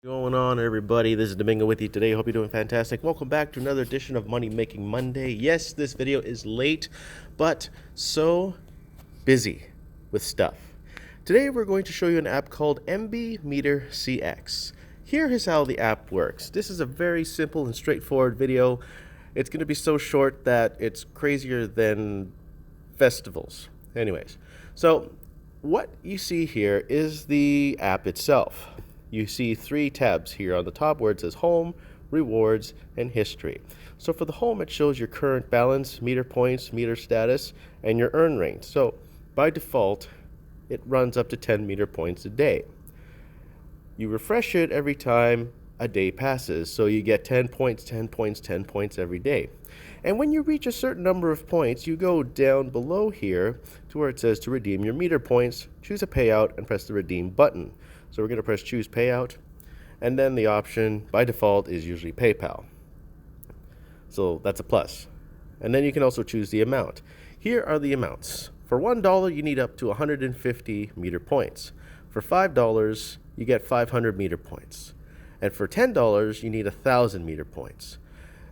What's going on, everybody? This is Domingo with you today. Hope you're doing fantastic. Welcome back to another edition of Money Making Monday. Yes, this video is late, but so busy with stuff. Today we're going to show you an app called Ember Meter CX. Here is how the app works. This is a very simple and straightforward video. It's going to be so short that it's crazier than festivals. Anyways, so what you see here is the app itself. You see three tabs here on the top where it says Home, Rewards, and History. So for the home, it shows your current balance, meter points, meter status, and your earn rate. So by default, it runs up to 10 meter points a day. You refresh it every time a day passes, so you get 10 points, 10 points, 10 points every day. And when you reach a certain number of points, you go down below here to where it says to redeem your meter points, choose a payout, and press the redeem button. So we're going to press choose payout, and then the option by default is usually PayPal. So that's a plus. And then you can also choose the amount. Here are the amounts. For $1, you need up to 150 meter points. For $5, you get 500 meter points. And for $10, you need 1,000 meter points.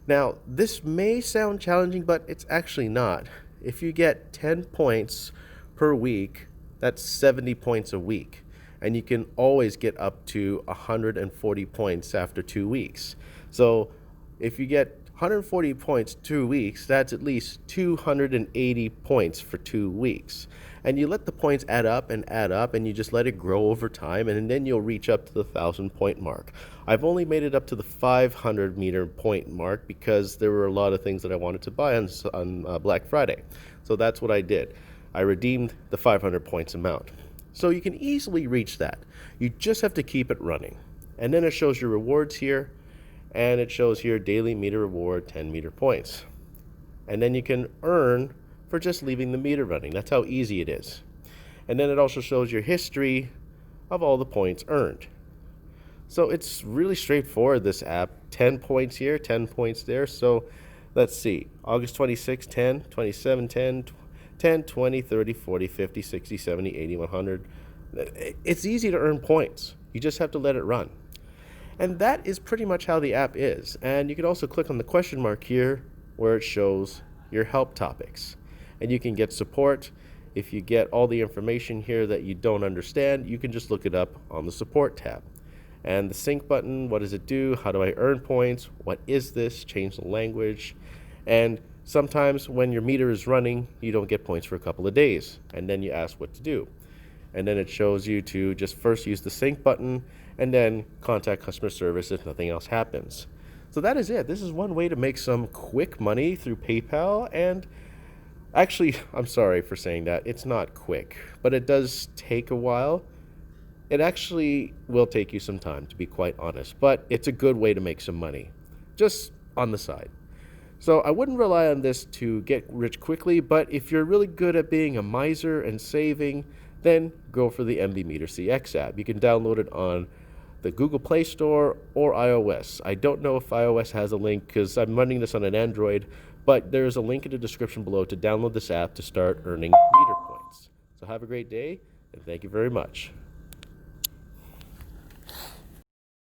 Now, this may sound challenging, but it's actually not. If you get 10 points per week, that's 70 points a week. And you can always get up to 140 points after 2 weeks. So if you get 140 points 2 weeks, that's at least 280 points for 2 weeks. And you let the points add up, and you just let it grow over time, and then you'll reach up to the 1,000 point mark. I've only made it up to the 500 meter point mark because there were a lot of things that I wanted to buy on Black Friday. So that's what I did. I redeemed the 500 points amount. So you can easily reach that. You just have to keep it running. And then it shows your rewards here, and it shows here daily meter reward 10 meter points. And then you can earn for just leaving the meter running. That's how easy it is. And then it also shows your history of all the points earned. So it's really straightforward, this app. 10 points here, 10 points there. So let's see. August 26, 10, 27, 10, 10, 20, 30, 40, 50, 60, 70, 80, 100. It's easy to earn points. You just have to let it run. And that is pretty much how the app is. And you can also click on the question mark here where it shows your help topics. And you can get support. If you get all the information here that you don't understand, you can just look it up on the support tab. And the sync button, what does it do? How do I earn points? What is this? Change the language. And sometimes when your meter is running, you don't get points for a couple of days. And then you ask what to do. And then it shows you to just first use the sync button and then contact customer service if nothing else happens. So that is it. This is one way to make some quick money through PayPal. And actually, I'm sorry for saying that. It's not quick, but it does take a while. It actually will take you some time, to be quite honest, but it's a good way to make some money, just on the side. So I wouldn't rely on this to get rich quickly, but if you're really good at being a miser and saving, then go for the Ember Meter CX app. You can download it on the Google Play Store or iOS. I don't know if iOS has a link because I'm running this on an Android, but there's a link in the description below to download this app to start earning meter points. So have a great day, and thank you very much.